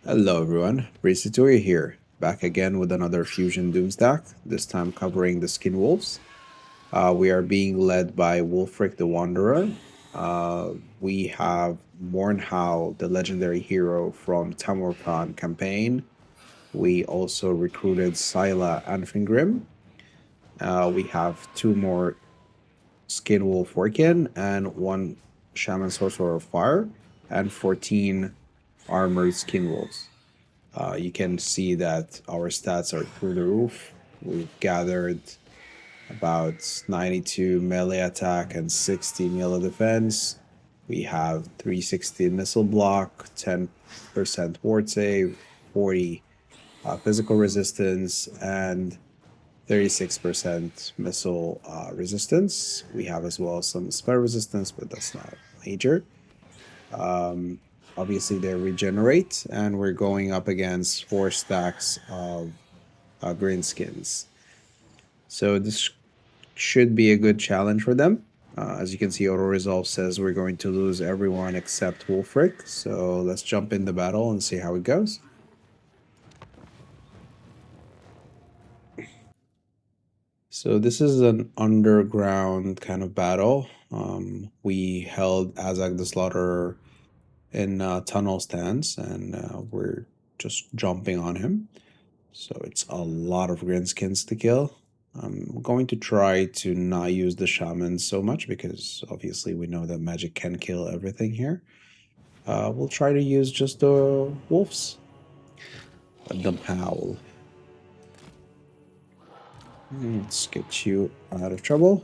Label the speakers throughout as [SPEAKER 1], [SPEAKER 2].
[SPEAKER 1] Hello everyone, Tutorial here, back again with another Fusion Doomstack, this time covering the Skinwolves. We are being led by Wulfrik the Wanderer. We have Mournhowl, the legendary hero from Tamurkhan campaign. We also recruited Scyla Anfingrimm. We have two more Skinwolf Werekin and one Shaman Sorcerer of Fire, and 14 armored Skinwolves. You can see that our stats are through the roof. We've gathered about 92 melee attack and 60 melee defense. We have 360 missile block, 10% ward save, 40 physical resistance, and 36% missile resistance. We have as well some spell resistance, but that's not major. Obviously, they regenerate, and we're going up against 4 stacks of green skins. So this should be a good challenge for them. As you can see, Auto Resolve says we're going to lose everyone except Wulfrik. So let's jump in the battle and see how it goes. So this is an underground kind of battle. We held Azag the Slaughterer in tunnel stands, and we're just jumping on him. So it's a lot of greenskins to kill. I'm going to try to not use the shaman so much because obviously we know that magic can kill everything here. We'll try to use just the wolves. Let them howl. Let's get you out of trouble.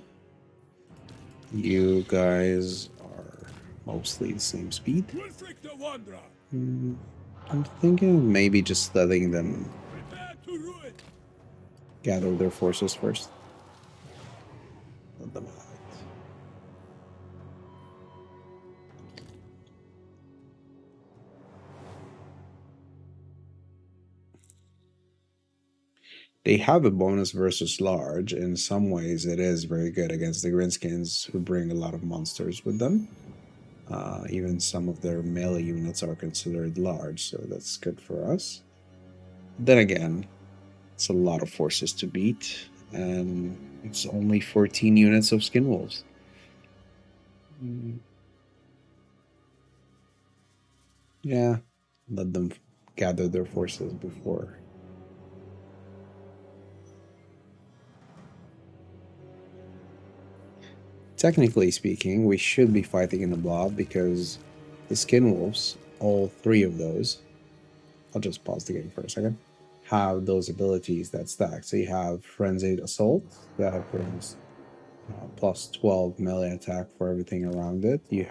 [SPEAKER 1] You guys are mostly the same speed.
[SPEAKER 2] Wulfrik the Wanderer.
[SPEAKER 1] I'm thinking of maybe just letting them
[SPEAKER 2] Prepare to ruin.
[SPEAKER 1] gather their forces first. Let them have it. They have a bonus versus large. In some ways, it is very good against the greenskins who bring a lot of monsters with them. Even some of their melee units are considered large, so that's good for us. Then again, it's a lot of forces to beat, and it's only 14 units of Skinwolves. Yeah, let them gather their forces before. Technically speaking, we should be fighting in the blob because the Skinwolves, all 3 of those, I'll just pause the game for a second, have those abilities that stack. So you have Frenzied Assault, that brings plus 12 melee attack for everything around it. You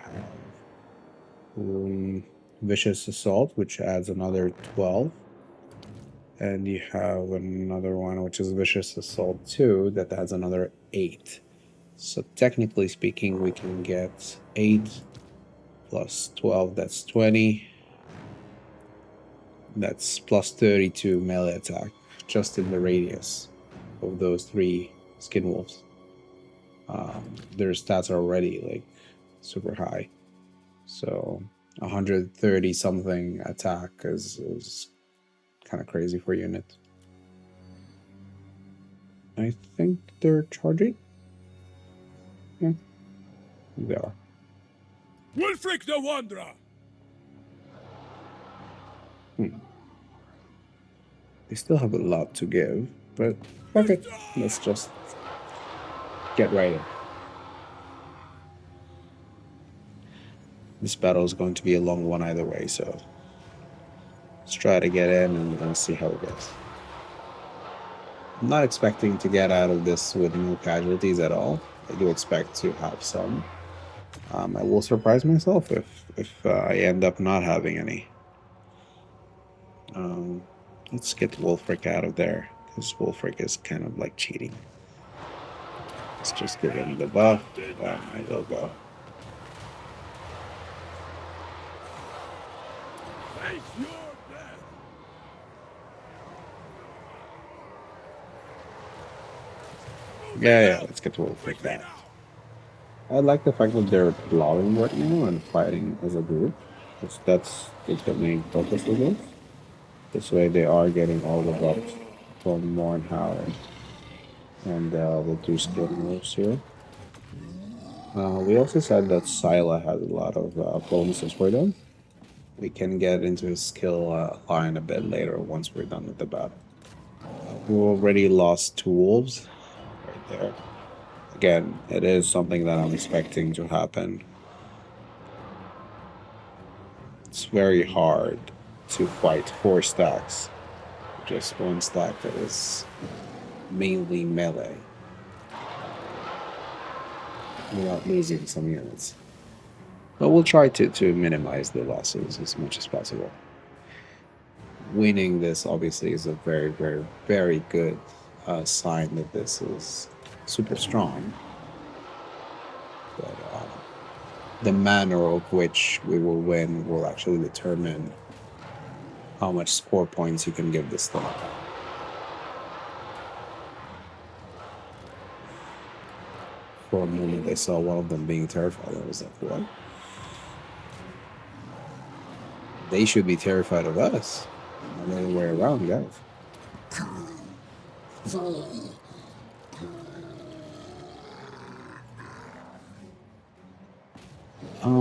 [SPEAKER 1] have Vicious Assault, which adds another 12. And you have another one, which is Vicious Assault 2, that adds another 8. So technically speaking, we can get 8 plus 12, that's 20. That's plus 32 melee attack, just in the radius of those 3 Skinwolves. Their stats are already like super high. So 130 something attack is kind of crazy for a unit. I think they're charging. Yeah, they are.
[SPEAKER 2] Wulfrik the Wanderer.
[SPEAKER 1] They still have a lot to give, but okay, let's just get right in. This battle is going to be a long one either way, so let's try to get in and see how it goes. I'm not expecting to get out of this with no casualties at all. I do expect to have some. I will surprise myself if I end up not having any. Let's get Wulfrik out of there, because Wulfrik is kind of like cheating. Let's just give him the buff. I will go.
[SPEAKER 2] Face your death.
[SPEAKER 1] Yeah, let's get Wulfrik back. I like the fact that they're blowing right now and fighting as a group. That's the main focus of this. This way they are getting all the buffs from Mournhowl and the two Skinwolves here. We also said that Scyla has a lot of bonuses for them. We can get into his skill line a bit later once we're done with the battle. We already lost two wolves right there. Again, it is something that I'm expecting to happen. It's very hard to fight 4 stacks. Just 1 stack that is mainly melee without losing some units. But we'll try to minimize the losses as much as possible. Winning this obviously is a very, very, very good sign that this is super strong. But the manner of which we will win will actually determine how much score points you can give this thing. For a moment, I saw one of them being terrified. I was like, what? They should be terrified of us. Not the other way around, guys.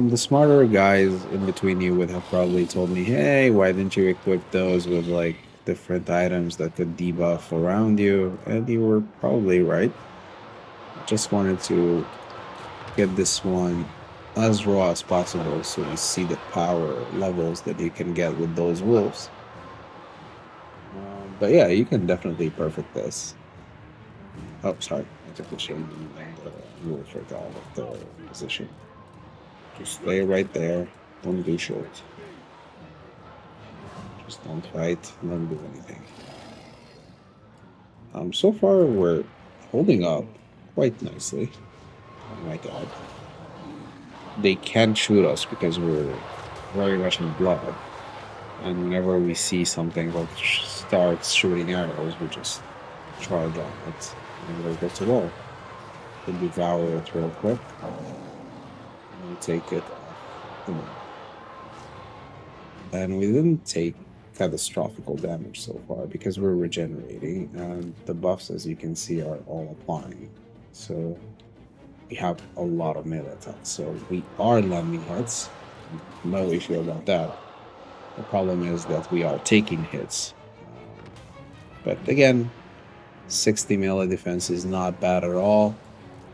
[SPEAKER 1] The smarter guys in between you would have probably told me, hey, why didn't you equip those with like different items that could debuff around you? And you were probably right. Just wanted to get this one as raw as possible so you see the power levels that you can get with those wolves. But yeah, you can definitely perfect this. Oh, sorry. I took the shame and the wolf forgot of the position. Just stay right there. Don't do short. Just don't fight. Don't do anything. So far we're holding up quite nicely. Oh my god. They can't shoot us because we're very much in blood. And whenever we see something that starts shooting arrows, we just charge on it. And there goes the wall. We devour it real quick. And we take it. And we didn't take catastrophical damage so far because we're regenerating, and the buffs, as you can see, are all applying. So we have a lot of melee attacks. So we are landing hits. No issue about that. The problem is that we are taking hits. But again, 60 melee defense is not bad at all.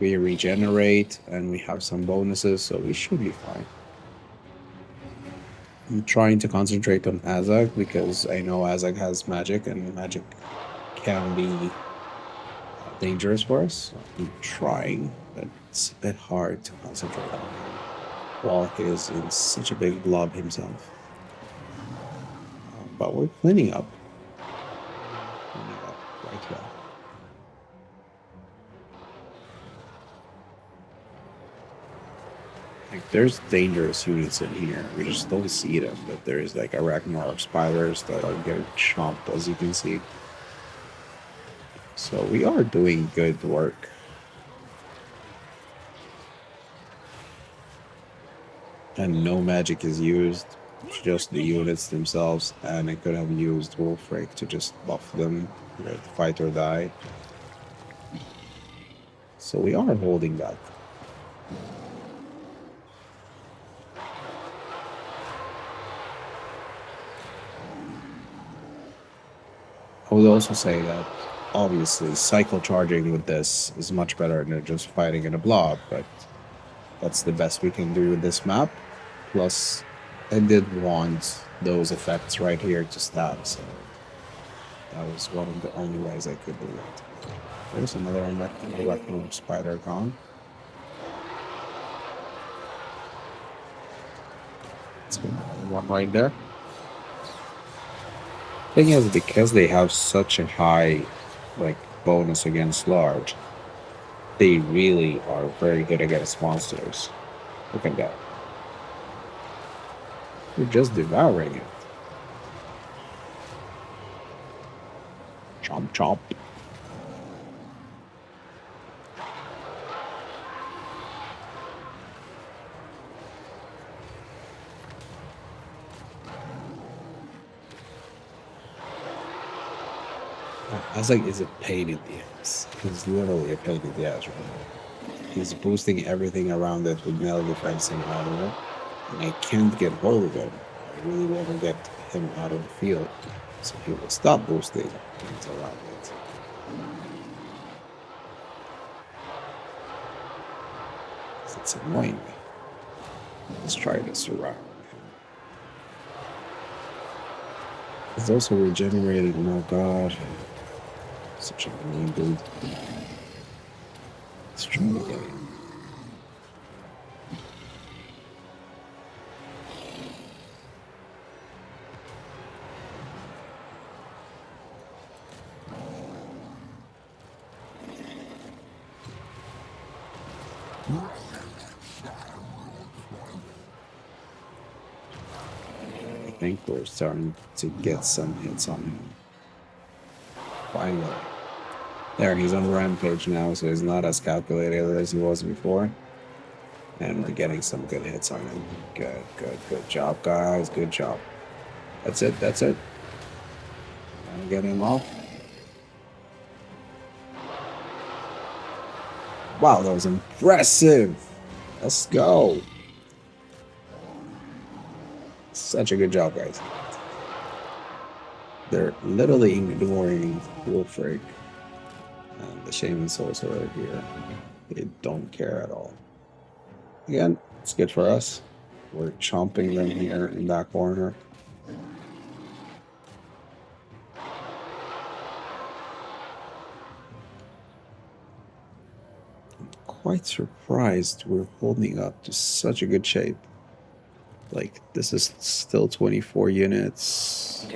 [SPEAKER 1] We regenerate and we have some bonuses, so we should be fine. I'm trying to concentrate on Azag because I know Azag has magic and magic can be dangerous for us. So I'm trying, but it's a bit hard to concentrate on him while he is in such a big blob himself. But we're cleaning up. Cleaning up quite well. Like, there's dangerous units in here. We just don't see them, but there's like arachnarok spiders that are getting chomped, as you can see. So we are doing good work. And no magic is used, just the units themselves, and I could have used Wulfrik to just buff them with fight or die. So we are holding back. I would also say that obviously cycle charging with this is much better than just fighting in a blob, but that's the best we can do with this map. Plus, I did want those effects right here to stab, so that was one of the only ways I could do it. There's another arachnarok spider gone. Let's go. One right there. Thing is, because they have such a high like bonus against large, they really are very good against monsters. Look at that. We're just devouring it. Chomp chomp. Azag is a pain in the ass. He's literally a pain in the ass right now. He's boosting everything around it with melee defense and armor, and I can't get hold of him. I really want to get him out of the field so he will stop boosting things around it. It's annoying me. Let's try to surround him. He's also regenerated, oh god. Such a annoying dude. Let's try to get him. I think we're starting to get some hits on him. Finally. There, he's on rampage now, so he's not as calculated as he was before. And we're getting some good hits on him. Good job, guys. Good job. That's it. I'll get him off. Wow, that was impressive. Let's go. Such a good job, guys. They're literally ignoring Wulfrik and the Shaman Sorcerer here. They don't care at all. Again, it's good for us. We're chomping them here in that corner. I'm quite surprised we're holding up to such a good shape. Like, this is still 24 units.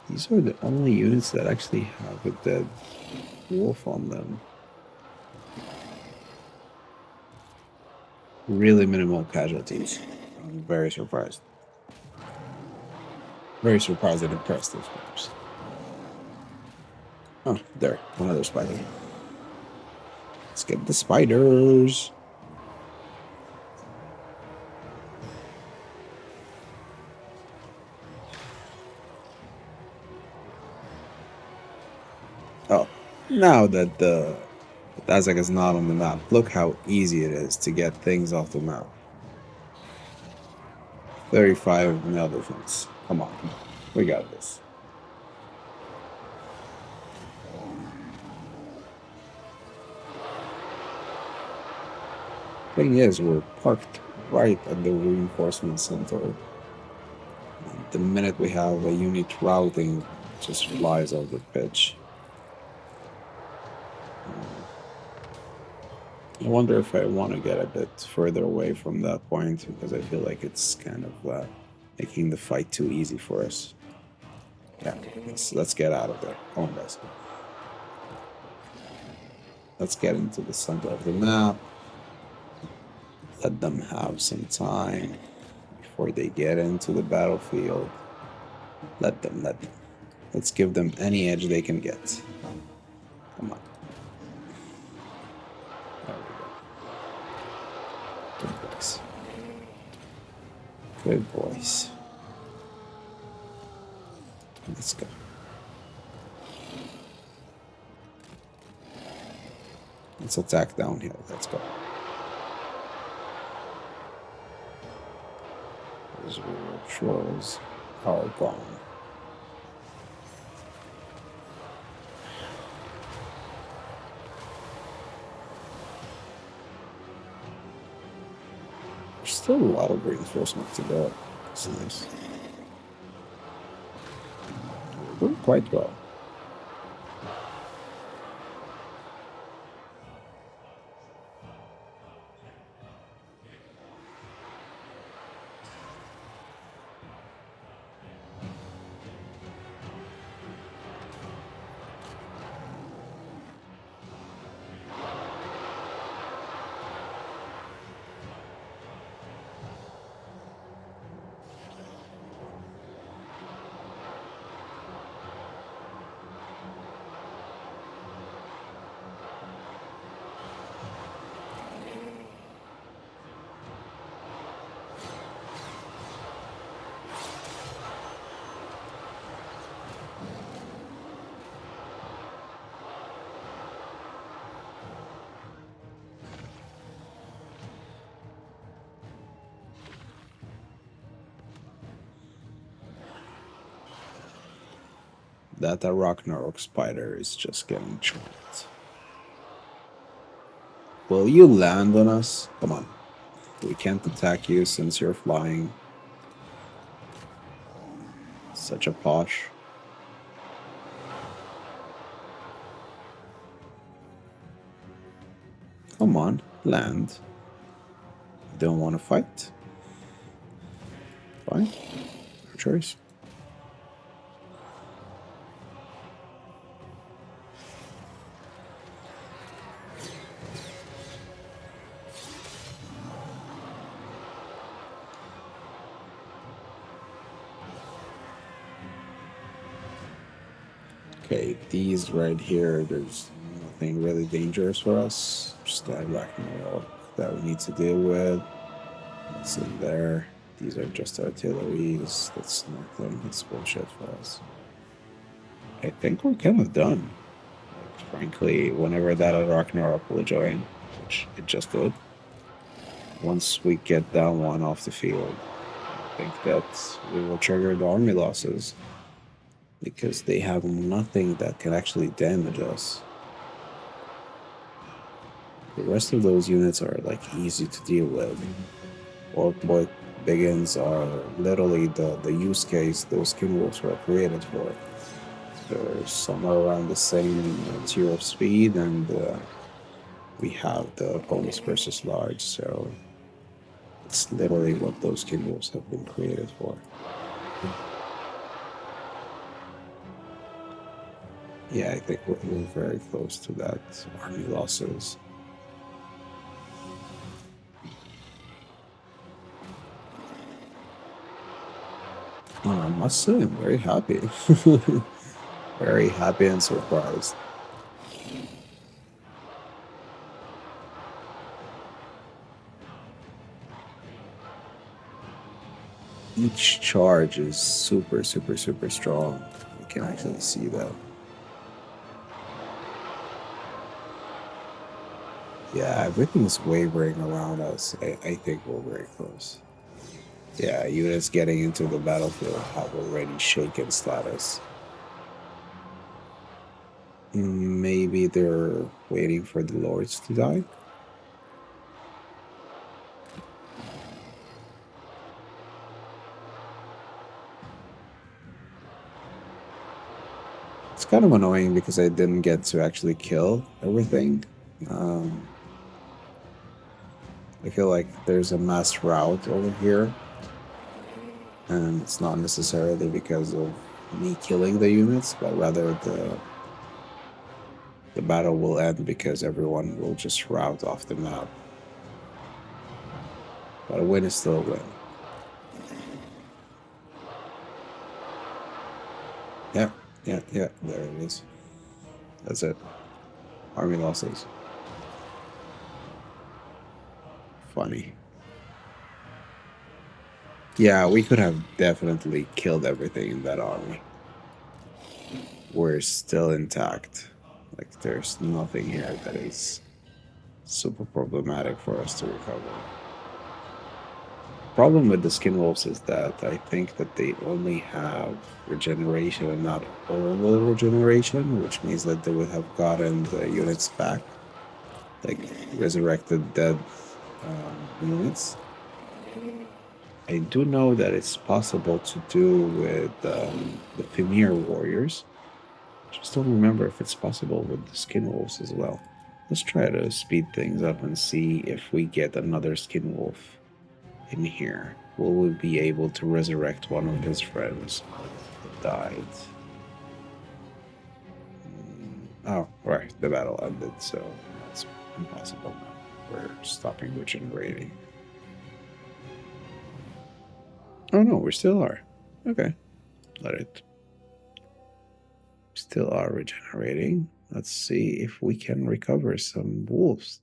[SPEAKER 1] These are the only units that actually have a dead wolf on them. Really minimal casualties. I'm very surprised. Very surprised and impressed, of course. Oh, there. Another spider. Let's get the spiders. Oh, now that the Dazak is not on the map, look how easy it is to get things off the map. 35 nail defense. Come on. We got this. Thing is, we're parked right at the reinforcement center. The minute we have a unit routing, it just flies off the pitch. I wonder if I want to get a bit further away from that point, because I feel like it's kind of making the fight too easy for us. Yeah, let's get out of there. Come on, guys. Let's get into the center of the map. Let them have some time before they get into the battlefield. Let them. Let's give them any edge they can get. Come on. There we go. Good boys. Good boys. Let's go. Let's attack downhill. Let's go. Those trolls are gone. There's still a lot of reinforcement to go. It's nice. We're doing quite well. That Ragnarok spider is just getting chopped. Will you land on us? Come on. We can't attack you since you're flying. Such a posh. Come on, land. Don't want to fight? Fine. No choice. Okay, these right here, there's nothing really dangerous for us. Just that Ragnarok that we need to deal with. What's in there? These are just artilleries. That's nothing. It's bullshit for us. I think we're kind of done. Like, frankly, whenever that Ragnarok will join, which it just did, once we get that one off the field, I think that we will trigger the army losses because they have nothing that can actually damage us. The rest of those units are like easy to deal with. Orc Boy Biggins are literally the use case those Skinwolves were created for. They're somewhere around the same tier of speed, and we have the bonus versus large, so it's literally what those Skinwolves have been created for. Yeah, I think we're very close to that army losses. I must say, I'm very happy. Very happy and surprised. Each charge is super, super, super strong. You can actually see that. Yeah, everything's wavering around us. I think we're very close. Yeah, units getting into the battlefield have already shaken status. Maybe they're waiting for the lords to die? It's kind of annoying because I didn't get to actually kill everything. Um, I feel like there's a mass rout over here, and it's not necessarily because of me killing the units, but rather the battle will end because everyone will just rout off the map. But a win is still a win. Yeah, yeah, yeah, there it is. That's it. Army losses. Funny. Yeah, we could have definitely killed everything in that army. We're still intact. Like, there's nothing here that is super problematic for us to recover. Problem with the Skinwolves is that I think that they only have regeneration and not overall regeneration, which means that they would have gotten the units back, like resurrected dead units. I do know that it's possible to do with the Premier Warriors. Just don't remember if it's possible with the Skinwolves as well. Let's try to speed things up and see if we get another Skinwolf in here. Will we be able to resurrect one of his friends that died? Oh, right, the battle ended, so it's impossible now. We're stopping regenerating. Oh no, we still are. Okay, let it. Still are regenerating. Let's see if we can recover some wolves.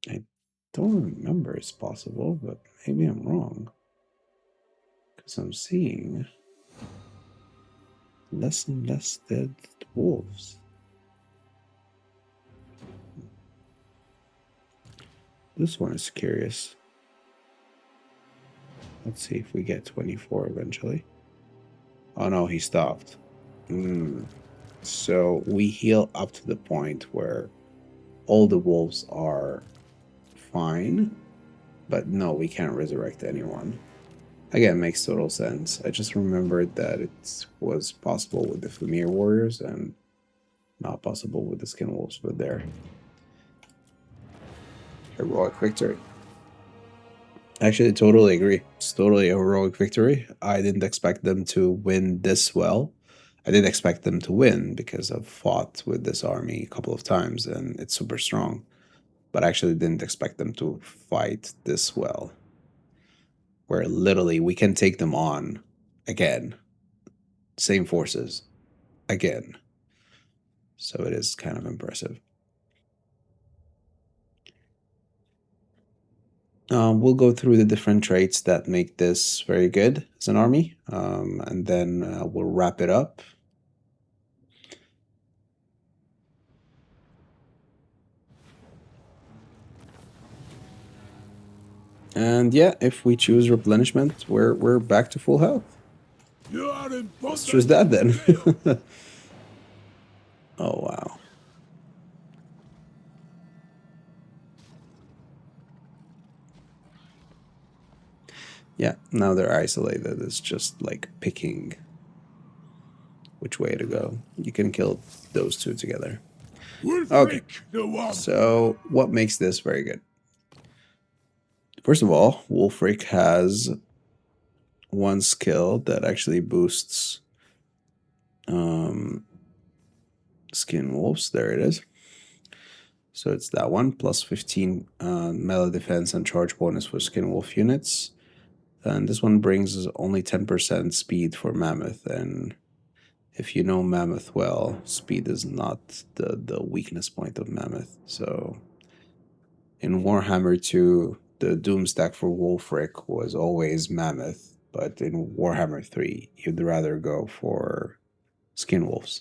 [SPEAKER 1] I don't remember it's possible, but maybe I'm wrong. Because I'm seeing less and less dead wolves. This one is curious. Let's see if we get 24 eventually. Oh no, he stopped. So we heal up to the point where all the wolves are fine, but no, we can't resurrect anyone. Again, makes total sense. I just remembered that it was possible with the Fimir warriors and not possible with the Skinwolves, but there. Heroic victory. Actually, I totally agree. It's totally a heroic victory. I didn't expect them to win this well. I did expect them to win because I've fought with this army a couple of times and it's super strong. But I actually didn't expect them to fight this well. Where literally we can take them on again. Same forces. Again. So it is kind of impressive. We'll go through the different traits that make this very good as an army, and then we'll wrap it up. And yeah, if we choose replenishment, we're back to full health.
[SPEAKER 2] You are in
[SPEAKER 1] Let's choose that then.
[SPEAKER 2] fail.
[SPEAKER 1] Oh wow. Yeah, now they're isolated. It's just like picking which way to go. You can kill those two together.
[SPEAKER 2] Wulfrik the Wanderer.
[SPEAKER 1] So what makes this very good? First of all, Wulfrik has one skill that actually boosts Skinwolves. There it is. So it's that one, plus 15 melee defense and charge bonus for Skinwolf units. And this one brings only 10% speed for Mammoth. And if you know Mammoth well, speed is not the weakness point of Mammoth. So in Warhammer 2, the Doomstack for Wulfrik was always Mammoth. But in Warhammer 3, you'd rather go for Skinwolves.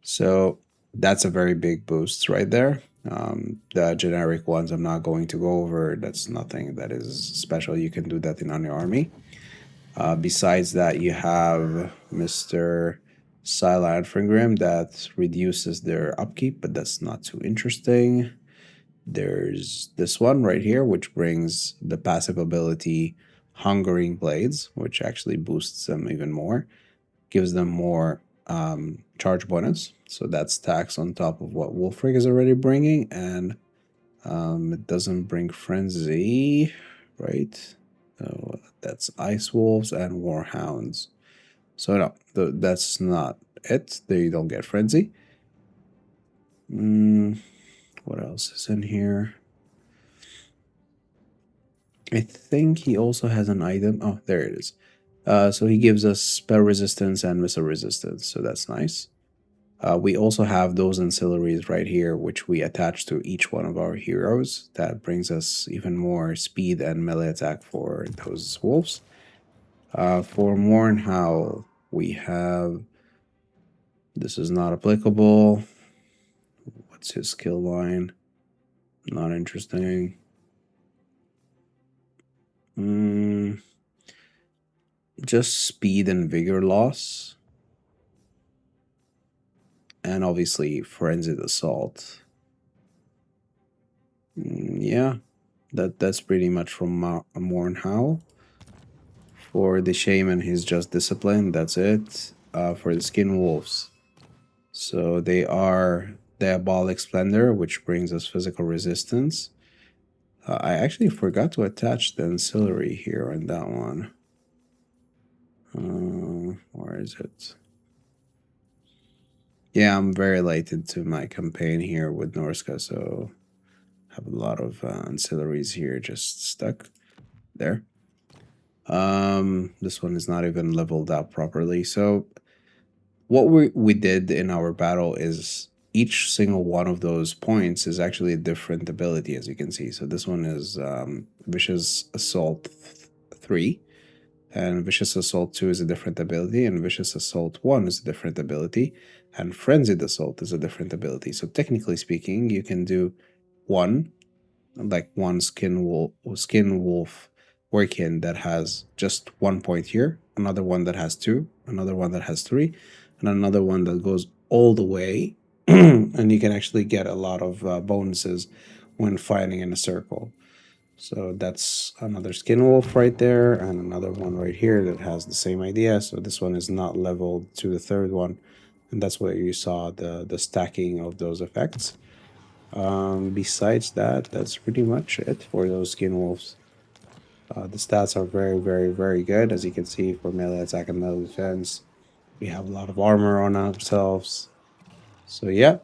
[SPEAKER 1] So that's a very big boost right there. The generic ones I'm not going to go over. That's nothing that is special. You can do that in any army. Besides that, you have Mr. Scyla Anfingrimm that reduces their upkeep, but that's not too interesting. There's this one right here, which brings the passive ability Hungering Blades, which actually boosts them even more, gives them more charge bonus. So that's tax on top of what Wulfrik is already bringing, and it doesn't bring Frenzy, right? So that's Ice Wolves and Warhounds. So no, that's not it. They don't get Frenzy. What else is in here? I think he also has an item. Oh, there it is. So he gives us spell resistance and missile resistance, so that's nice. We also have those ancillaries right here, which we attach to each one of our heroes. That brings us even more speed and melee attack for those wolves. For Mournhowl, we have... This is not applicable. What's his skill line? Not interesting. Just speed and vigor loss. And obviously Frenzied Assault. Yeah, that's pretty much from Mournhowl. For the Shaman, he's just Discipline, that's it. For the Skinwolves, so they are Diabolic Splendor, which brings us physical resistance. I actually forgot to attach the ancillary here on that one. Where is it? Yeah, I'm very late into my campaign here with Norsca, so I have a lot of ancillaries here just stuck there. This one is not even leveled up properly. So what we did in our battle is each single one of those points is actually a different ability, as you can see. So this one is Vicious Assault 3. And Vicious Assault 2 is a different ability, and Vicious Assault 1 is a different ability, and Frenzied Assault is a different ability. So technically speaking, you can do one Skinwolf Werekin that has just 1 point here, another one that has 2, another one that has 3, and another one that goes all the way. And you can actually get a lot of bonuses when fighting in a circle. So that's another skin wolf right there, and another one right here that has the same idea. So this one is not leveled to the third one, and that's where you saw the stacking of those effects. Besides that, that's pretty much it for those skin wolves. The stats are very, very, very good, as you can see, for melee attack and melee defense. We have a lot of armor on ourselves. So yeah,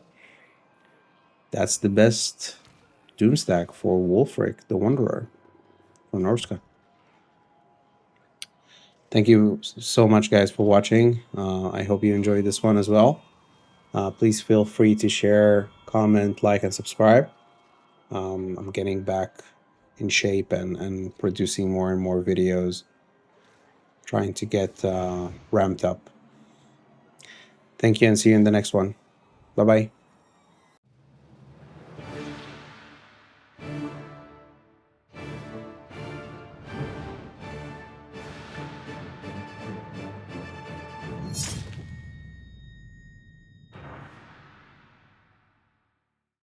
[SPEAKER 1] that's the best Doomstack for Wulfrik the Wanderer for Norsca. Thank you so much, guys, for watching. I hope you enjoyed this one as well. Please feel free to share, comment, like, and subscribe. I'm getting back in shape and producing more and more videos, trying to get ramped up. Thank you, and see you in the next one. Bye-bye.